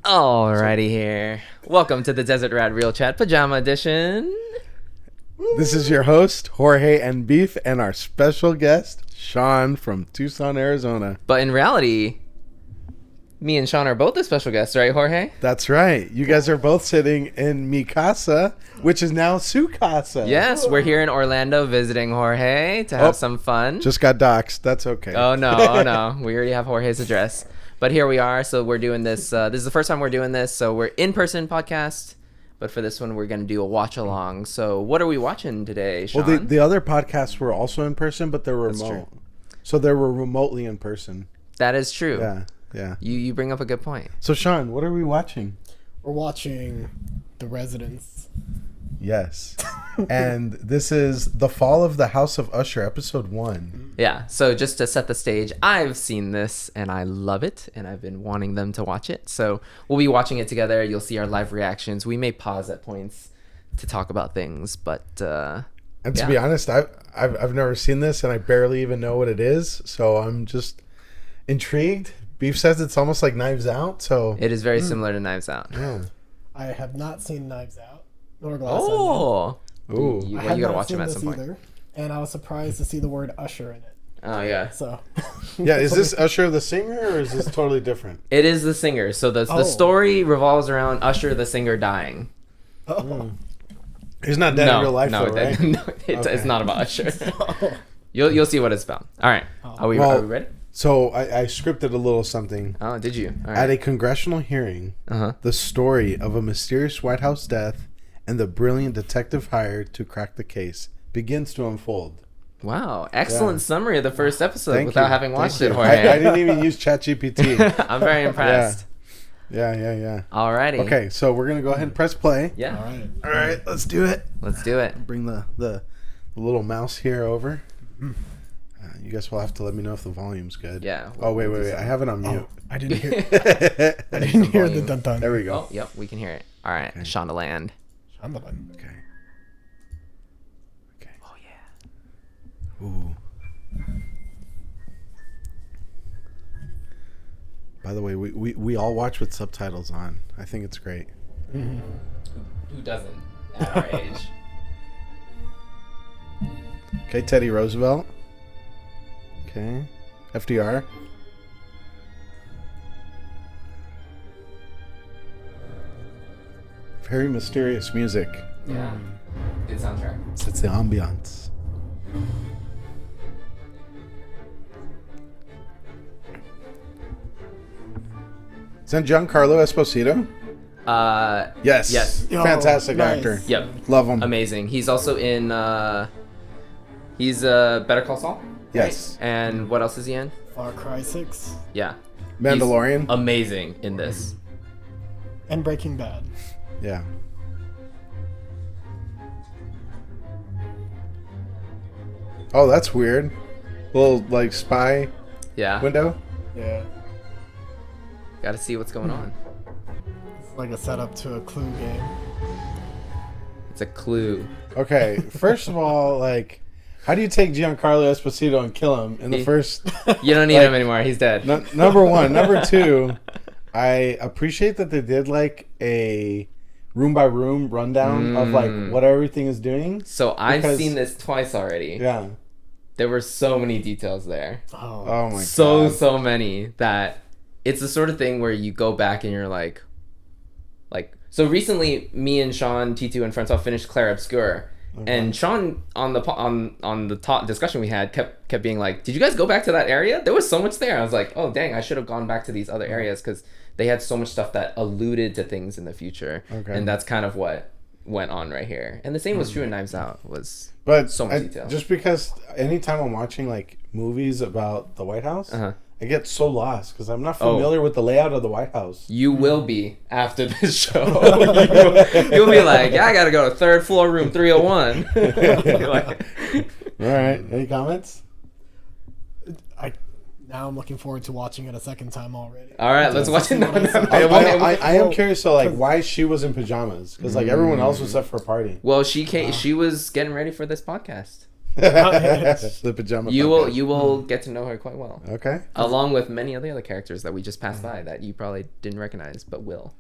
Alrighty here. Welcome to the Desert Rat Real Chat Pajama Edition. This is your host, Jorge and Beef, and our special guest, Sean from Tucson, Arizona. But in reality, me and Sean are both the special guests, right, Jorge? That's right. You guys are both sitting in Mi Casa, which is now Su Casa. Yes, we're here in Orlando visiting Jorge to have some fun. Just got doxxed. That's okay. Oh no. We already have Jorge's address. But here we are, so we're doing this. This is the first time we're doing this, so we're in-person podcast. But for this one, we're going to do a watch-along. So what are we watching today, Sean? Well, the other podcasts were also in person, but they were remote. True. So they were remotely in person. That is true. Yeah. You bring up a good point. So, Sean, what are we watching? We're watching The Residence. Yes. And this is The Fall of the House of Usher, episode 1. Yeah, so just to set the stage, I've seen this and I love it, and I've been wanting them to watch it. So we'll be watching it together. You'll see our live reactions. We may pause at points to talk about things, but and to be honest, I've never seen this, and I barely even know what it is. So I'm just intrigued. Beef says it's almost like Knives Out, so it is very similar to Knives Out. Yeah. I have not seen Knives Out nor Glass Oh, Ooh. you Onion. gotta watch them at some point. Either, and I was surprised to see the word Usher in it. Oh yeah, So Yeah, is this Usher the singer, or is this totally different? it is the singer. So the story revolves around Usher the singer dying. He's not dead in real life, though, right? It's not about Usher. You'll see what it's about. All right, are we ready? So I scripted a little something. Oh, did you? All right. At a congressional hearing, the story of a mysterious White House death and the brilliant detective hired to crack the case begins to unfold. Wow, excellent summary of the first episode Thank without you. having watched Thank it, you. Jorge. I didn't even use ChatGPT. I'm very impressed. Yeah. Alrighty. Okay, so we're gonna go ahead and press play. Yeah. all right. Let's do it. Let's do it. Bring the little mouse here over. You guys will have to let me know if the volume's good. Yeah. Oh wait. I have it on mute. I didn't hear. I didn't hear the dun dun. There we go. Oh, yep, we can hear it. All right, Shondaland. Okay. Oh yeah. Ooh. By the way, we all watch with subtitles on. I think it's great. Who doesn't at our age? Okay, Teddy Roosevelt. Okay. FDR. Very mysterious music. Yeah. Good soundtrack. It's the ambiance. Is that Giancarlo Esposito? Yes. Yes. Fantastic nice. actor. Yep. Love him. Amazing. He's also in. He's Better Call Saul. Yes. Right? And what else is he in? Far Cry 6 Yeah. Mandalorian. He's amazing in this. and Breaking Bad. Yeah. Oh, that's weird. Little like spy Yeah. window. Yeah, Got to see what's going on. it's like a setup to a Clue game. It's a clue. Okay, first of all, like, how do you take Giancarlo Esposito and kill him in the first? You don't need Like, him anymore. He's dead. Number one. Number two, I appreciate that they did like a room by room rundown of like what everything is doing. So I've Because- seen this twice already. Yeah. There were so many details there. Oh my god. So many that it's the sort of thing where you go back and you're like so recently me and Sean T2 and Francois finished Claire Obscure, and Sean on the top discussion we had kept being like, did you guys go back to that area? There was so much there. I was like, oh dang, I should have gone back to these other areas because they had so much stuff that alluded to things in the future. Okay. And that's kind of what went on right here. And the same was true in Knives Out. But so much detail. Just because anytime I'm watching like movies about the White House, I get so lost because I'm not familiar with the layout of the White House. You will be after this show. You'll be like, yeah, I gotta go to third floor, room 301. Like, All right. Any comments? Now I'm looking forward to watching it a second time already. all right, let's watch it. I am curious. So, like, why she was in pajamas? Because like everyone else was up for a party. Well, she was getting ready for this podcast. The pajama puppet. You will get to know her quite well. Okay. Along with many of the other characters that we just passed by that you probably didn't recognize, but will.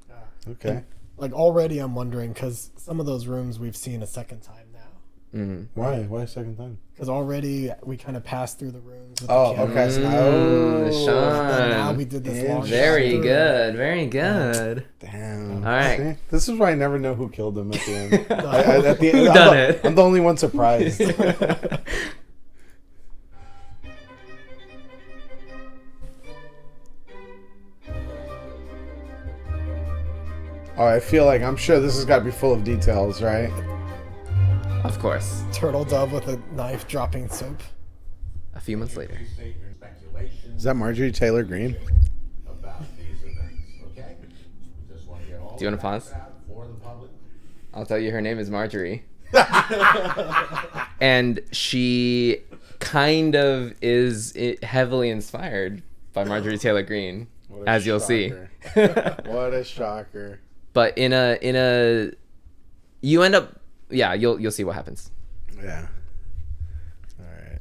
Okay. Like already I'm wondering, because some of those rooms we've seen a second time now. Why? Why a second time? Because already we kind of passed through the rooms. With Oh, the camera. okay. Sean. And now we did this long Very shot. good. Very good. Damn. All right. See? This is why I never know who killed him at the end. At the Who end, done it? I'm the only one surprised. Oh, I feel like I'm sure this has got to be full of details, right? Of course. Turtle dove with a knife dropping soap. A few months later. Is that Marjorie Taylor Greene? Do you want to pause? I'll tell you her name is Marjorie. And she kind of is heavily inspired by Marjorie Taylor Greene, as you'll see. What a shocker. But in a you end up you'll see what happens. Yeah. All right.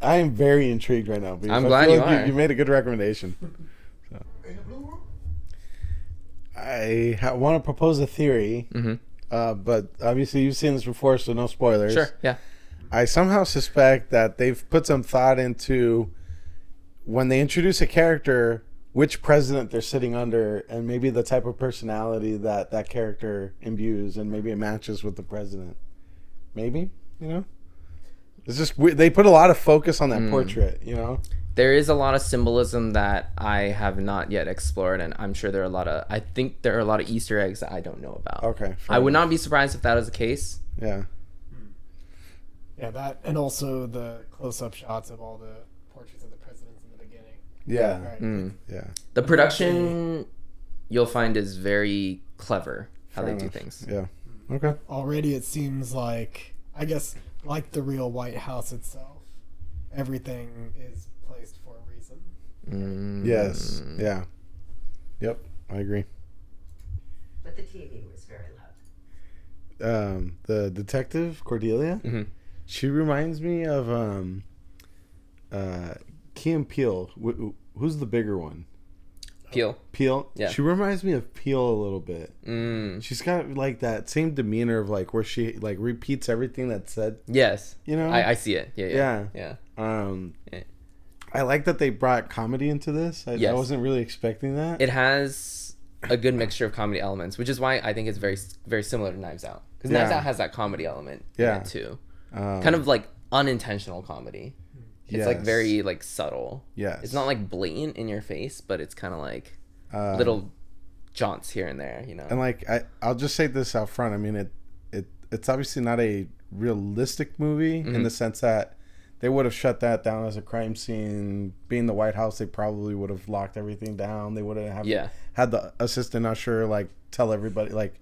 I am very intrigued right now. I'm glad you are. You made a good recommendation. So. I want to propose a theory, but obviously you've seen this before, so no spoilers. Sure. Yeah. I somehow suspect that they've put some thought into when they introduce a character, which president they're sitting under, and maybe the type of personality that that character imbues, and maybe it matches with the president. Maybe, it's just weird. They put a lot of focus on that portrait, There is a lot of symbolism that I have not yet explored, and I'm sure I think there are a lot of Easter eggs that I don't know about. Okay. I would not be surprised if that was the case. Yeah. Yeah, that, and also the close-up shots of all the portraits of the presidents in the beginning. Yeah. Right. Yeah. The production you'll find is very clever how Fair they do enough. things. Yeah. Okay. Already it seems like, I guess, like the real White House itself, everything is placed for a reason. Yes. Yeah. Yep. I agree. But the TV was very loud. The detective Cordelia, she reminds me of Key and Peele. Who's the bigger one? Peel. Yeah. She reminds me of Peel a little bit. She's got like that same demeanor of like where she like repeats everything that's said. Yes. I see it. Yeah. I like that they brought comedy into this. I wasn't really expecting that. It has a good mixture of comedy elements, which is why I think it's very, very similar to Knives Out. Because Knives Out has that comedy element in it too. Kind of like unintentional comedy. It's like very like subtle. Yes. It's not like blatant in your face, but it's kind of like little jaunts here and there, And like I'll just say this out front. I mean, it's obviously not a realistic movie in the sense that they would have shut that down as a crime scene. Being the White House, they probably would have locked everything down. They would have had the assistant usher like tell everybody like.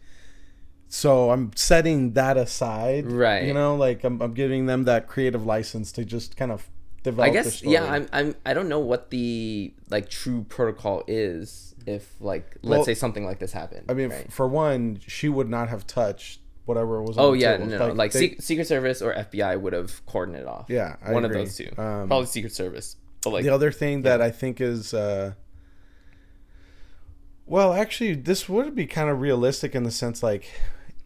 So I'm setting that aside, right? Like I'm giving them that creative license to just kind of develop. I guess, their story. I don't know what the like true protocol is if like let's say something like this happened. I mean, right? for one, she would not have touched whatever was. Oh on the yeah, table. no. Like Secret Service or FBI would have cordoned it off. Yeah, I one agree. of those two. Probably Secret Service. But like the other thing that I think is, well, actually, this would be kind of realistic in the sense like.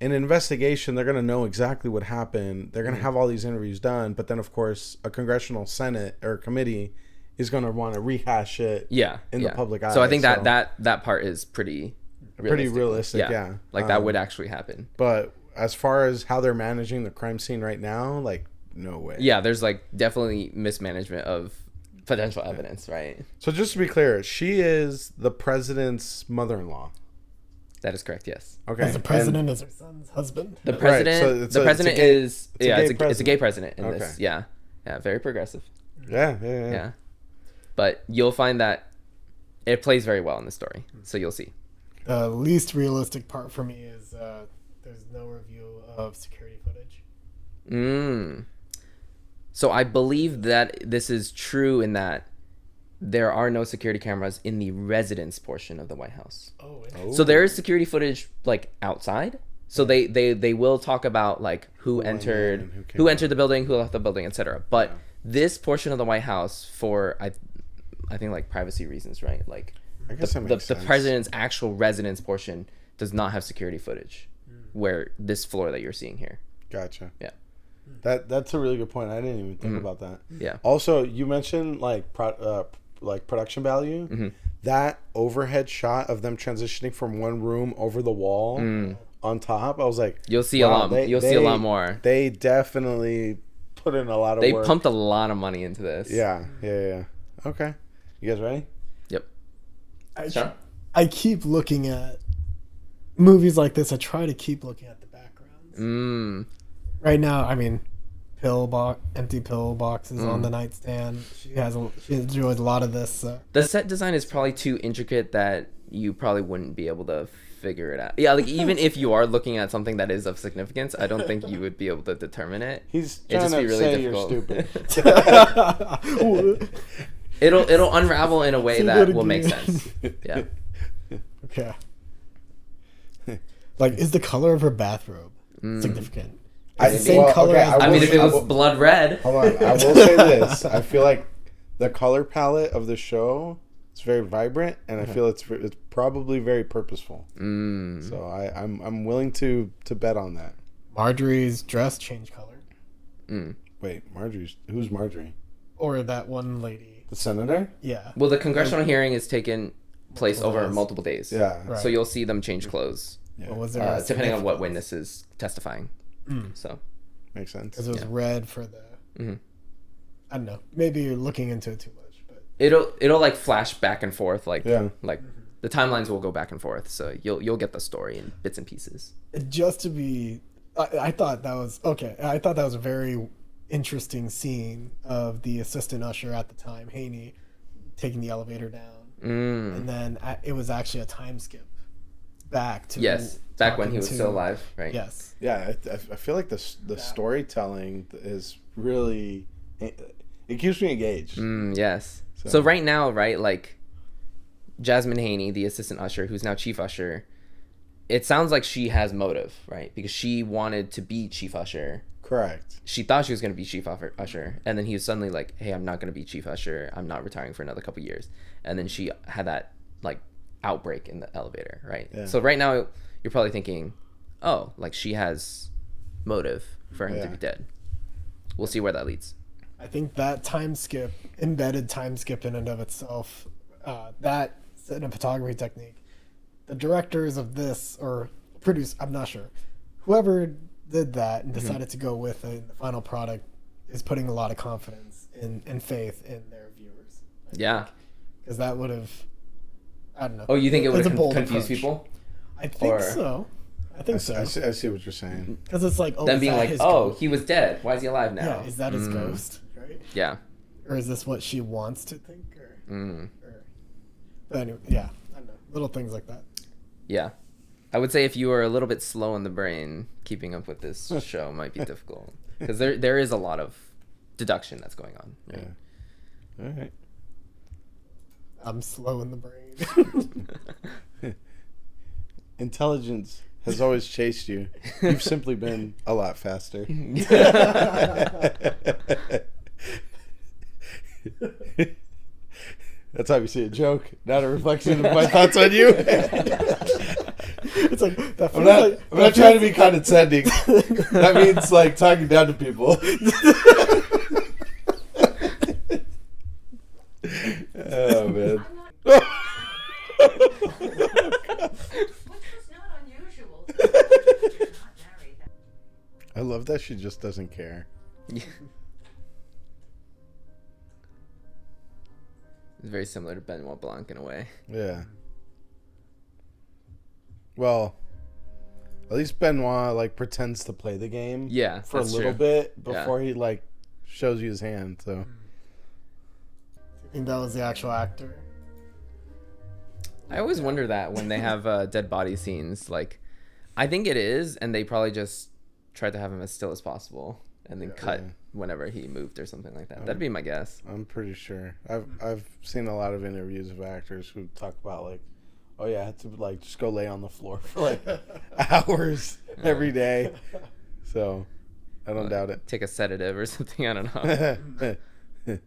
In an investigation, they're going to know exactly what happened. They're going to have all these interviews done. But then, of course, a congressional Senate or committee is going to want to rehash it in the public eye. So I think that part is pretty realistic, yeah. Like that would actually happen. But as far as how they're managing the crime scene right now, like, no way. Yeah, there's like definitely mismanagement of potential evidence, right? So just to be clear, she is the president's mother-in-law. That is correct. Yes. Okay. As the president is her son's husband. The president. Right, the president is it's a gay president in okay. this. Yeah. Very progressive. Yeah. But you'll find that it plays very well in the story, so you'll see. The least realistic part for me is there's no review of security footage. So I believe that this is true in that there are no security cameras in the residence portion of the White House. Oh. So there is security footage like outside, So they will talk about like who entered, and who came who entered the building, who left the building, etc. But this portion of the White House, for I think like privacy reasons, right? Like I guess that makes the sense. president's actual residence portion does not have security footage, where this floor that you're seeing here. Gotcha. Yeah. That's a really good point. I didn't even think about that. Yeah. Also, you mentioned like production value. That overhead shot of them transitioning from one room over the wall on top, I was like, You'll see a lot. You'll see a lot more. They definitely put in a lot of They work. pumped a lot of money into this. Yeah. Okay, you guys ready? Yep. Sure. I keep looking at movies like this. I try to keep looking at the backgrounds. Right now, I mean, empty pill boxes on the nightstand. She enjoys a lot of this. The set design is probably too intricate that you probably wouldn't be able to figure it out. Yeah, like even if you are looking at something that is of significance, I don't think you would be able to determine it. He's It'd trying just to be really say difficult. you're stupid. It'll unravel in a way Say that that will make again. sense. Yeah. Okay. Like, is the color of her bathrobe significant? It's the same color as. I mean, if it was blood red. Hold on, I will say this. I feel like the color palette of the show is very vibrant, and I feel it's probably very purposeful. So I'm willing to bet on that. Marjorie's dress changed color, Wait, who's Marjorie? or that one lady. The senator? Yeah. Well, the congressional hearing is taking place over days. multiple days. Yeah. Right. So you'll see them change clothes, What was there? depending on what witness is testifying. So Makes sense. Because it was red for the. I don't know. Maybe you're looking into it too much, but it'll like flash back and forth, like Yeah. the timelines will go back and forth. So you'll get the story in bits and pieces. just to be, I thought that was okay. I thought that was a very interesting scene of the assistant usher at the time, Haney, taking the elevator down, and then it was actually a time skip back to back when he was talking still to- alive, right? Yes. Yeah, I feel like the storytelling is really, it keeps me engaged. Yes. So right now, right, like Jasmine Haney, the assistant usher, who's now chief usher, it sounds like she has motive, right? Because she wanted to be chief usher. Correct. She thought she was going to be chief usher, and then he was suddenly like, "Hey, I'm not going to be chief usher. I'm not retiring for another couple years." And then she had that like outbreak in the elevator, right? Yeah. So right now, you're probably thinking, "Oh, like she has motive for him to be dead." We'll see where that leads. I think that embedded time skip in and of itself, that cinematography technique, the directors of this or I'm not sure, whoever did that and decided to go with it, the final product is putting a lot of confidence and faith in their viewers. Yeah. Because that would have, I don't know. Oh, you think it would It's a have bold confused approach. people? I think or- so. I think so. I see what you're saying. Because it's like, oh, Them is being that like, his "Oh, ghost? he was dead. Why is he alive now?" Yeah, is that his ghost? Right? Yeah. Or is this what she wants to think? Or but anyway, yeah, I don't know. Little things like that. Yeah. I would say if you are a little bit slow in the brain, keeping up with this show might be difficult. Because there is a lot of deduction that's going on. Right? Yeah. All right. I'm slow in the brain. Intelligence has always chased you. You've simply been a lot faster. That's obviously a joke, not a reflection of my thoughts on you. It's like that I'm feels not, like I'm not trying to be condescending. That means like talking down to people. Oh man. Which was not unusual. You're not married. I love that she just doesn't care. It's very similar to Benoit Blanc in a way. Yeah. Well, at least Benoit like pretends to play the game. Yeah, For a that's little true. bit before he like shows you his hand. So. I think that was the actual actor. I always wonder that when they have dead body scenes. Like, I think it is, and they probably just tried to have him as still as possible and then cut whenever he moved or something like that. That'd be my guess. I'm pretty sure. I've seen a lot of interviews of actors who talk about like, oh yeah, I had to like just go lay on the floor for like hours every day. So I don't doubt it. Take a sedative or something. I don't know. Ginseng.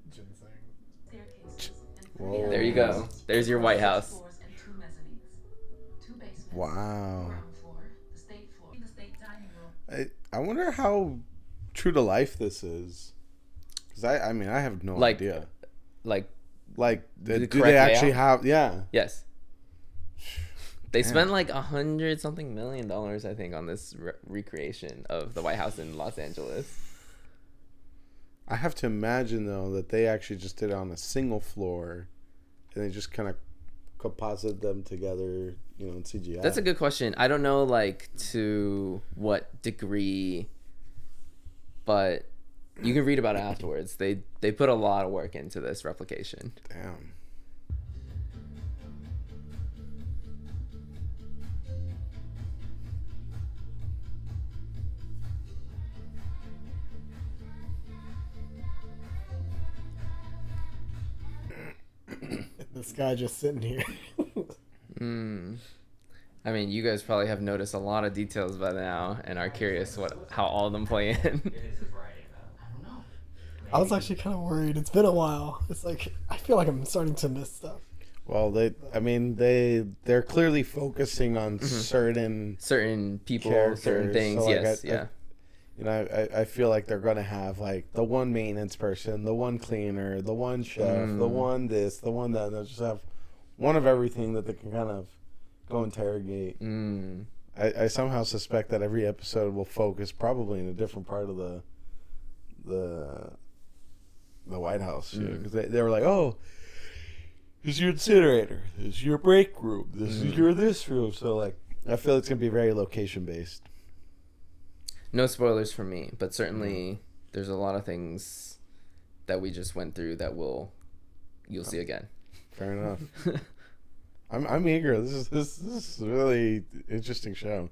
Staircases and Whoa. There you go. There's your White House. floors and 2 mezzanines. 2 basements. Wow. Ground floor, the state floor, the state dining room. I wonder how true to life this is. Because I mean, I have no Like- idea. Like, Like, the do correct they actually layout? have? Yeah. yes. They Damn. spent like $100-something million, I think, on this recreation of the White House in Los Angeles. I have to imagine though that they actually just did it on a single floor, and they just kind of composited them together, you know, in CGI. That's a good question. I don't know, like, to what degree, but you can read about it afterwards. They put a lot of work into this replication. Damn. This guy just sitting here. I mean, you guys probably have noticed a lot of details by now and are curious how all of them play in. It is his writing, though. I don't know. I was actually kind of worried. It's been a while. It's like I feel like I'm starting to miss stuff. Well, they're clearly focusing on certain Certain people, characters, certain things. so, like, Yes, I- yeah. you know, I feel like they're gonna have like the one maintenance person, the one cleaner, the one chef, the one this, the one that. They'll just have one of everything that they can kind of go interrogate. I somehow suspect that every episode will focus probably in a different part of the White House, because they were like, oh, this is your incinerator, this is your break room, this is your this room. So like, I feel it's gonna be very location based. No spoilers for me, but certainly there's a lot of things that we just went through that you'll see again. Fair enough. I'm eager. This is a really interesting show.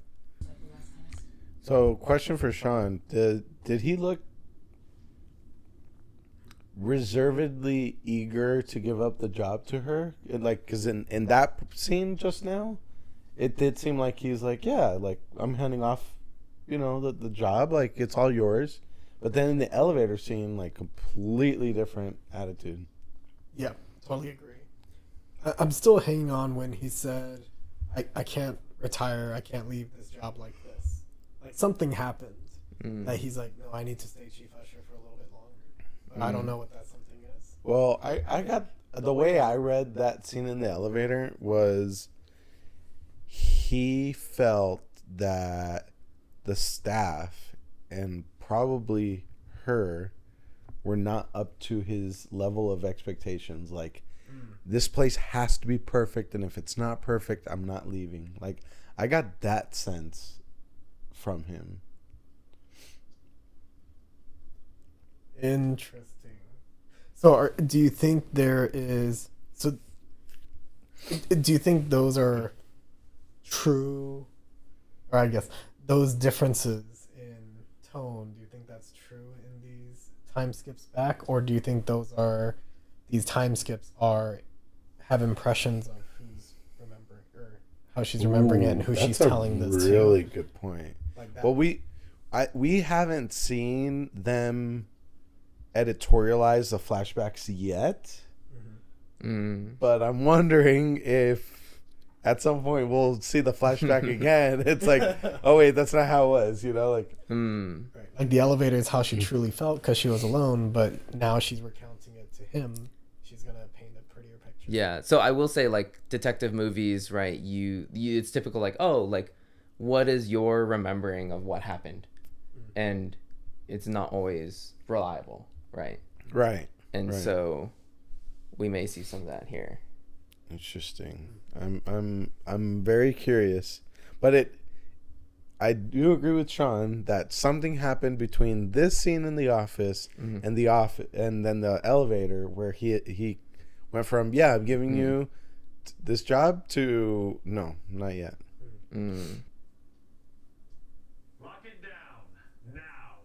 So, question for Sean: Did he look reservedly eager to give up the job to her? Like, because in that scene just now, it did seem like he's like, yeah, like I'm handing off, you know, the job, like it's all yours. But then in the elevator scene, like completely different attitude. Yeah, totally agree. I'm still hanging on when he said, I can't retire, I can't leave this job like this. Like something happened that he's like, no, I need to stay chief usher for a little bit longer. But I don't know what that something is. Well, I got the way I read that scene in the elevator was he felt that the staff and probably her were not up to his level of expectations. Like, this place has to be perfect, and if it's not perfect, I'm not leaving. Like, I got that sense from him. Interesting. So, do you think there is? So, do you think those are true? Or I guess those differences in tone. Do you think that's true in these time skips back, or do you think these time skips have impressions of who's remembering or how she's remembering it and who she's telling this to? Really good point. Like that. Well, we haven't seen them editorialize the flashbacks yet, but I'm wondering if at some point we'll see the flashback again. It's like, oh wait, that's not how it was, you know, like. Right. Like the elevator is how she truly felt because she was alone, but now she's recounting it to him. She's gonna paint a prettier picture. Yeah. So I will say, like, detective movies, right? You it's typical, like, oh, like, what is your remembering of what happened? And it's not always reliable, right? Right. And Right. so we may see some of that here. Interesting. I'm very curious, but I do agree with Sean that something happened between this scene in the office and and then the elevator where he went from, yeah, I'm giving you this job to no, not yet. Lock it down now.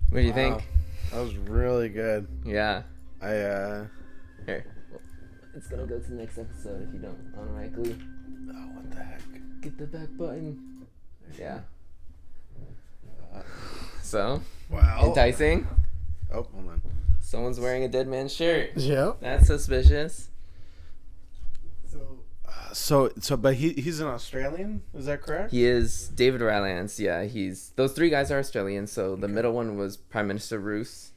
What do you think? That was really good. Yeah. I Here. It's gonna go to the next episode if you don't automatically oh, what the heck? get the back button. Yeah. So, Wow. enticing. Oh, hold on. Someone's wearing a dead man's shirt. Yep. That's suspicious. So, but he's an Australian. Is that correct? He is David Rylance. Yeah, those three guys are Australian. So the middle one was Prime Minister Roos,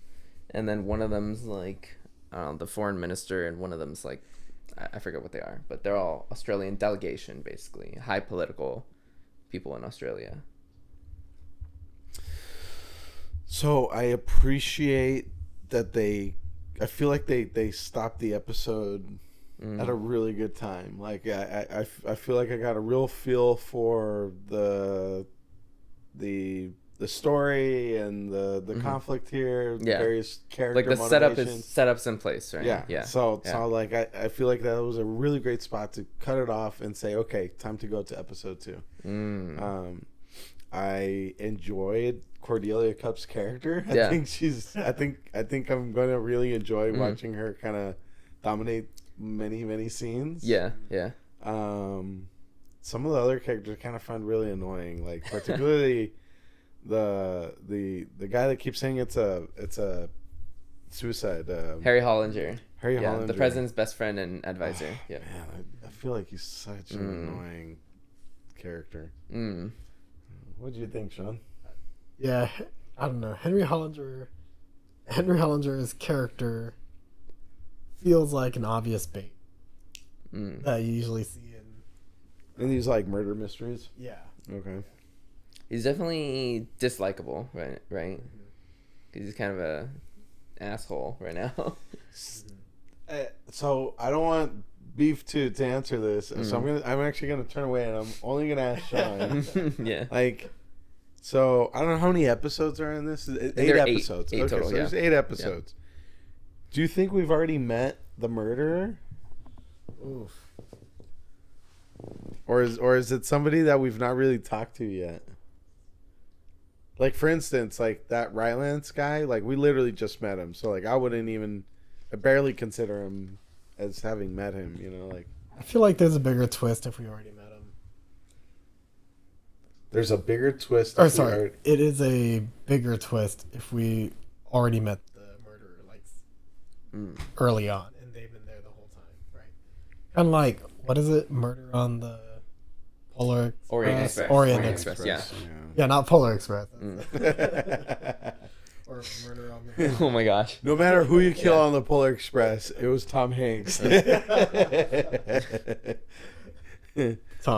and then one of them's like, I don't know, the foreign minister, and one of them's like, I forget what they are, but they're all Australian delegation, basically high political people in Australia. So I appreciate that I feel like they stopped the episode at a really good time. Like I feel like I got a real feel for the story and the conflict here, the various character like the motivations. setup's in place, right? Yeah. So like I feel like that was a really great spot to cut it off and say, okay, time to go to episode 2. I enjoyed Cordelia Cup's character. I think I'm gonna really enjoy watching her kind of dominate many scenes. Yeah. Some of the other characters I kind of find really annoying, like particularly the guy that keeps saying it's a suicide. Harry Hollinger. Hollinger, the president's best friend and advisor. Yeah. Man, I feel like he's such an annoying character. What do you think, Sean? Yeah, I don't know. Henry Hollinger's character feels like an obvious bait that you usually see in these like murder mysteries. Yeah. Okay. He's definitely dislikable, right? He's kind of a asshole right now. So I don't want Beef to answer this, so I'm actually gonna turn away and I'm only gonna ask Sean. Yeah. Like, so I don't know how many episodes are in this. Eight episodes. Eight total, so there's 8 episodes. Yeah. Do you think we've already met the murderer? Oof. Or is it somebody that we've not really talked to yet? Like, for instance, like that Rylance guy, like we literally just met him, so like I barely consider him as having met him, you know, like. I feel like there's a bigger twist if we already met him. There's a bigger twist. Or sorry, it is a bigger twist if we already met the murderer, like early on, and they've been there the whole time, right? And like, what is it? Murder on the Polar Express? Orient Express. Yeah, not Polar Express. Or Murder on the. Oh my gosh! No matter who you kill on the Polar Express, it was Tom Hanks. Tom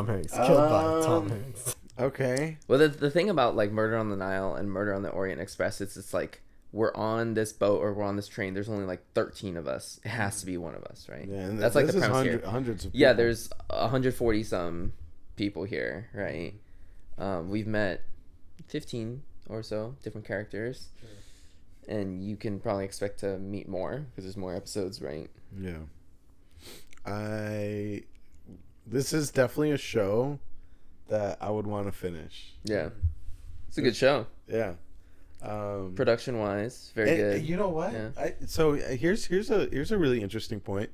Hanks killed by Tom Hanks. Okay. Well, the thing about like Murder on the Nile and Murder on the Orient Express, it's like we're on this boat or we're on this train. There's only like 13 of us. It has to be one of us, right? Yeah, and that's like the premise here. Hundreds of people. Yeah, there's 140 some people here, right? We've met 15 or so different characters, and you can probably expect to meet more because there's more episodes, right? Yeah. This is definitely a show that I would want to finish. Yeah, it's a good show. Yeah. Production wise, very good. You know what? Yeah. So here's a really interesting point.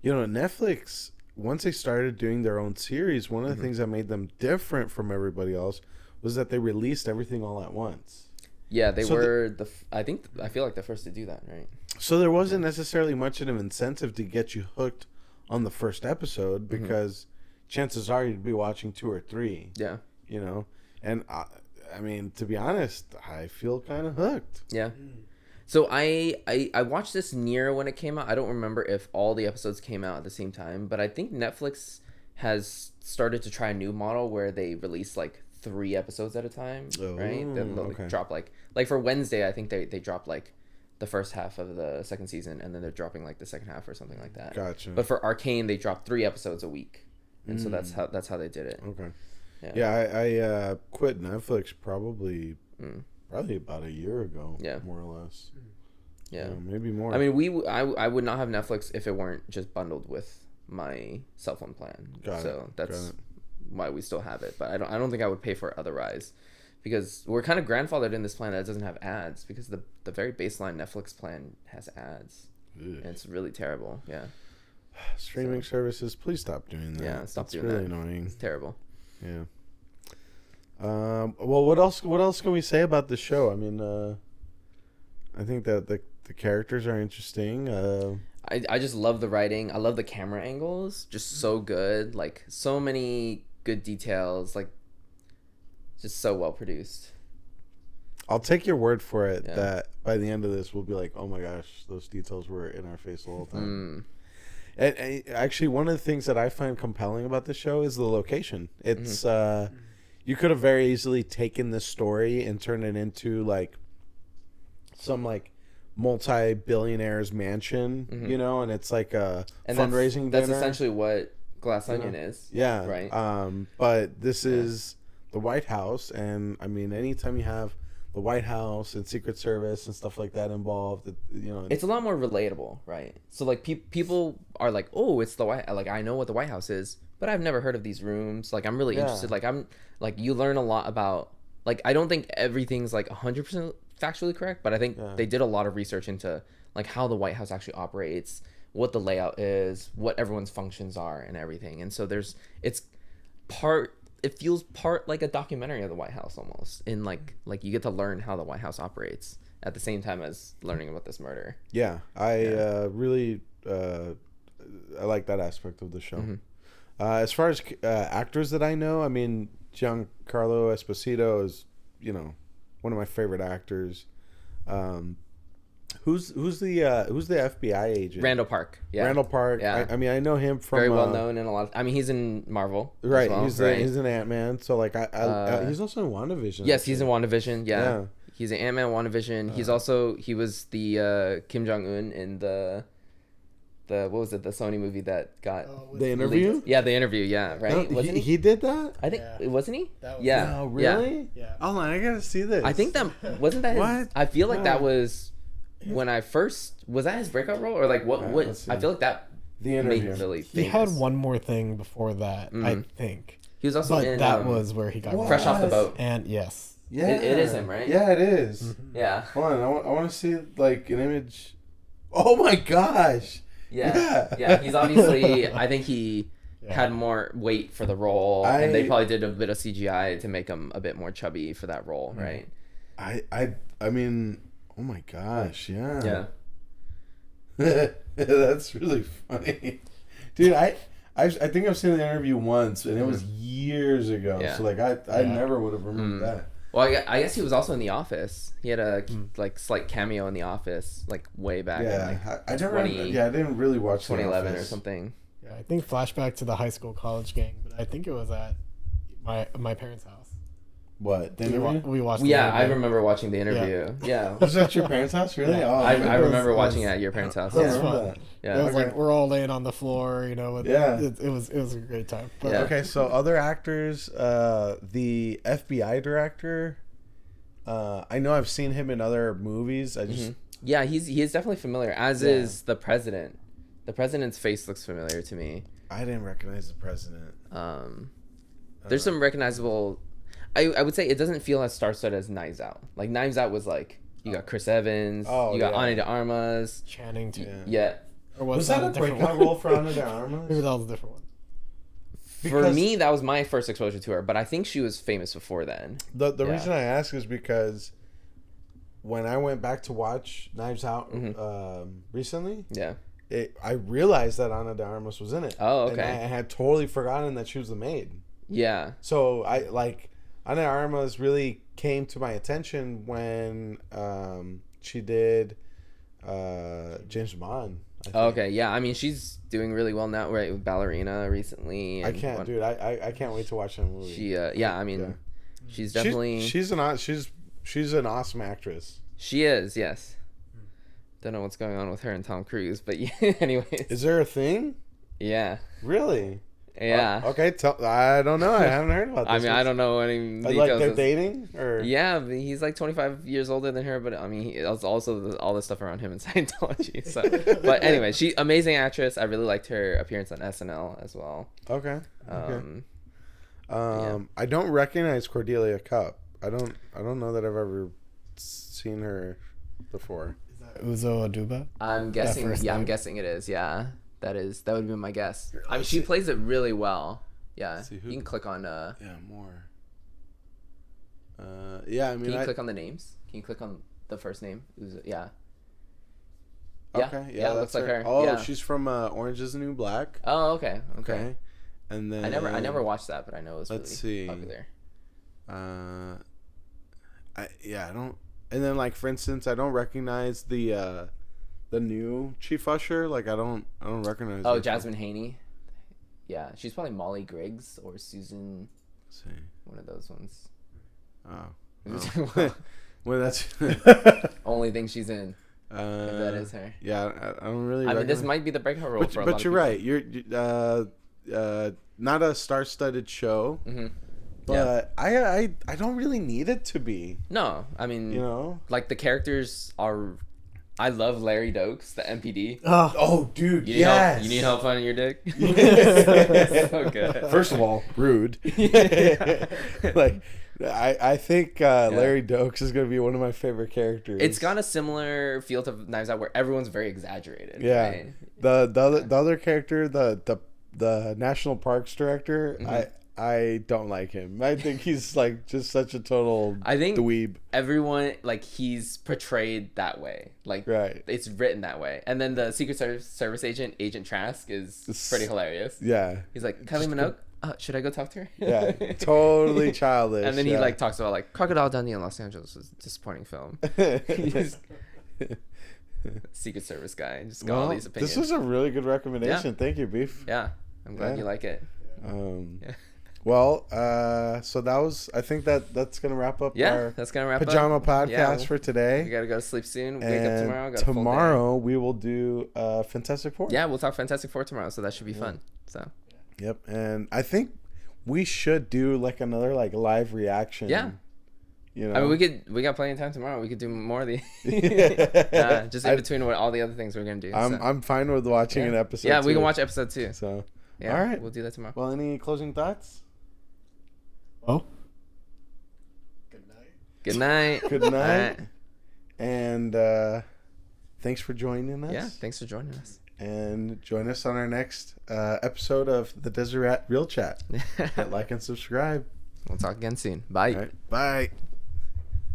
Netflix, once they started doing their own series, one of the things that made them different from everybody else was that they released everything all at once. Yeah, they were I feel like the first to do that, right? So there wasn't necessarily much of an incentive to get you hooked on the first episode because chances are you'd be watching 2 or 3. Yeah. You know, and I mean, to be honest, I feel kind of hooked. Yeah. So I watched this near when it came out. I don't remember if all the episodes came out at the same time, but I think Netflix has started to try a new model where they release like 3 episodes at a time, right? They'll drop like for Wednesday, I think they drop like the first half of the second season, and then they're dropping like the second half or something like that. Gotcha. But for Arcane, they dropped 3 episodes a week, and so that's how they did it. Okay. Yeah. I quit Netflix probably about a year ago. Yeah. More or less. Yeah. Maybe more. I mean, I would not have Netflix if it weren't just bundled with my cell phone plan. That's why we still have it. But I don't think I would pay for it otherwise, because we're kind of grandfathered in this plan that doesn't have ads, because the very baseline Netflix plan has ads. And it's really terrible. Yeah. Streaming services, please stop doing that. Yeah, stop it's doing really that. annoying. It's terrible. Yeah. Well, what else can we say about the show? I mean, I think that the characters are interesting. I just love the writing. I love the camera angles. Just so good. Like, so many good details. Like, just so well produced. I'll take your word for it Yeah. that by the end of this, we'll be like, oh my gosh, those details were in our face the whole time. And actually, one of the things that I find compelling about the show is the location. It's you could have very easily taken this story and turned it into like some like multi-billionaire's mansion, you know, and it's like a fundraising That's dinner. essentially what Glass Onion is. Yeah. Right. But this is the White House, and I mean, anytime you have the White House and Secret Service and stuff like that involved, you know, It's a lot more relatable, right? So like people are like, oh, it's the White. Like, I know what the White House is, but I've never heard of these rooms. Like, I'm really interested. Like, I'm like, you learn a lot about. Like, I don't think everything's like 100% factually correct, but I think they did a lot of research into like how the White House actually operates, what the layout is, what everyone's functions are, and everything. And so it feels part like a documentary of the White House almost, in like you get to learn how the White House operates at the same time as learning about this murder. Yeah, I really I like that aspect of the show. As far as actors that I know, I mean, Giancarlo Esposito is, you know, one of my favorite actors. Who's the FBI agent? Randall Park. Yeah. Randall Park. Yeah. I mean, I know him from Very well known in a lot of, I mean, he's in Marvel. Right. As well, he's right? he's an Ant-Man. So like he's also in WandaVision. Yes, he's in WandaVision. Yeah. Yeah. He's in Ant-Man, WandaVision. He was the Kim Jong-un in the what was it, the Sony movie that got The Interview? leaked? Yeah, The Interview. Yeah, right. Wasn't he did that? I think wasn't he? That was- Yeah. Oh, really? Yeah. Oh, I gotta see this. I think that wasn't that. What? His, I feel like that Yeah. was when I first was that his breakout role, or like what? let's What? see. I feel like that The made Interview. him really He famous. had one more thing before that, I think. He was also But in that was where he got Fresh Off the Boat. And yes. Yeah. It is him, right? Yeah, it is. Yeah. Hold on, I want to see like an image. Oh my gosh. Yeah. Yeah. He's obviously. I think he had more weight for the role, and they probably did a bit of CGI to make him a bit more chubby for that role, right? I mean, oh my gosh, yeah. Yeah. That's really funny, dude. I think I've seen the Interview once, and it was years ago. Yeah. So like I never would have remembered that. Well, I guess he was also in The Office. He had a like slight cameo in The Office, like way back in like I never. I didn't really watch The 2011 or Office. something. Yeah, I think flashback to the high school college gang, but I think it was at my parents' house. What? The Interview? We watched. Yeah, the I remember watching The Interview. Yeah. Was that your parents' house? Really? Yeah. Oh, I man. remember it watching was- it at your parents' house. I It was remember fun. that. Yeah. It was Okay. like we're all laying on the floor, you know. Yeah. It was a great time. But Yeah. Okay, so other actors, the FBI director. I know I've seen him in other movies. I just Yeah, he is definitely familiar, as is the president. The president's face looks familiar to me. I didn't recognize the president. There's some recognizable. I would say it doesn't feel as star-studded as Knives Out. Like Knives Out was like you got Chris Evans, Oh, you got yeah. Ana de Armas. Channing too. Yeah. Or Was that a different breakout one? role for Ana de Armas? Maybe that was a different one. For Because- me, that was my first exposure to her, but I think she was famous before then. The Yeah. reason I ask is because when I went back to watch Knives Out recently, Yeah. I realized that Ana de Armas was in it. Oh, And okay. I had totally forgotten that she was the maid. Yeah. So I like Ana de Armas really came to my attention when she did James Bond. I think. Okay. Yeah. I mean, she's doing really well now, right? With Ballerina recently. I and can't, dude. I can't wait to watch that movie. She. Yeah. I mean, Yeah. she's definitely. she's an awesome actress. She is. Yes. Don't know what's going on with her and Tom Cruise, but yeah. Anyways. Is there a thing? Yeah. Really? Yeah. Okay. I don't know. I haven't heard about this. I mean, I don't know any details. Like they're dating, or Yeah, but he's like 25 years older than her, but I mean, he also all the stuff around him in Scientology. So, but anyway, she amazing actress. I really liked her appearance on SNL as well. Okay. Okay. Yeah. I don't recognize Cordelia Cup. I don't know that I've ever seen her before. Is that Uzo Aduba? I'm guessing. first Yeah, I'm name? guessing it is. Yeah, that would be my guess. I mean, she plays it really well. Yeah, see you who- can click on. Yeah, more. Yeah, I mean, Can you click on the names? Can you click on the first name? Yeah. Okay, yeah, it looks like her. Oh, Yeah. she's from Orange Is the New Black. Oh, okay. Okay, and then I never watched that, but I know it was let's really see. popular. I don't. And then, like, for instance, I don't recognize the new Chief Usher. Like, I don't recognize. Oh, her. Jasmine Haney. Yeah, she's probably Molly Griggs or Susan. Let's see. One of those ones. Oh. Well, that's. Only thing she's in. If that is her. Yeah, I don't really. I mean, this recognize- might be the breakout role for a lot But of you're people. right. You're not a star-studded show, Mm-hmm. but I don't really need it to be. No, I mean, You know. like the characters are. I love Larry Dokes, the MPD. Oh, dude. You need help? You need help finding your dick? So good. First of all, rude. Like, I think Larry Dokes is gonna be one of my favorite characters. It's got a similar feel to Knives Out, where everyone's very exaggerated. Yeah. right? The other character, the national parks director, Mm-hmm. I don't like him. I think he's like just such a total I think dweeb. everyone, like, he's portrayed that way. Like, Right. it's written that way. And then the Secret Service agent, Agent Trask, is pretty hilarious. Yeah. He's like, Kylie Minogue, should I go talk to her? Yeah. Totally childish. And then he yeah. like talks about like Crocodile Dundee in Los Angeles was a disappointing film. He's Secret Service guy, just got all these opinions. this was a really good recommendation. Thank you, Beef. Yeah, I'm glad Yeah. you like it. Yeah. Well, so that was. I think that's gonna wrap up Yeah, our that's gonna wrap pajama up. podcast Yeah, for we today. gotta go to sleep soon. Wake up And tomorrow. Got a full day. tomorrow we will do Fantastic Four. Yeah, we'll talk Fantastic Four tomorrow, so that should be fun. So Yep. And I think we should do like another like live reaction. Yeah. You know. I mean, we got plenty of time tomorrow. We could do more of the just in between what all the other things we're gonna do. so. I'm fine with watching an episode. Yeah, we too. can watch episode 2. So. Yeah, all right. we'll do that tomorrow. Well, any closing thoughts? Oh. Good night. Good night. Good All night. right. And thanks for joining us. Yeah, thanks for joining us. And join us on our next episode of the Deseret Real Chat. Hit like and subscribe. We'll talk again soon. Bye. All right. Bye.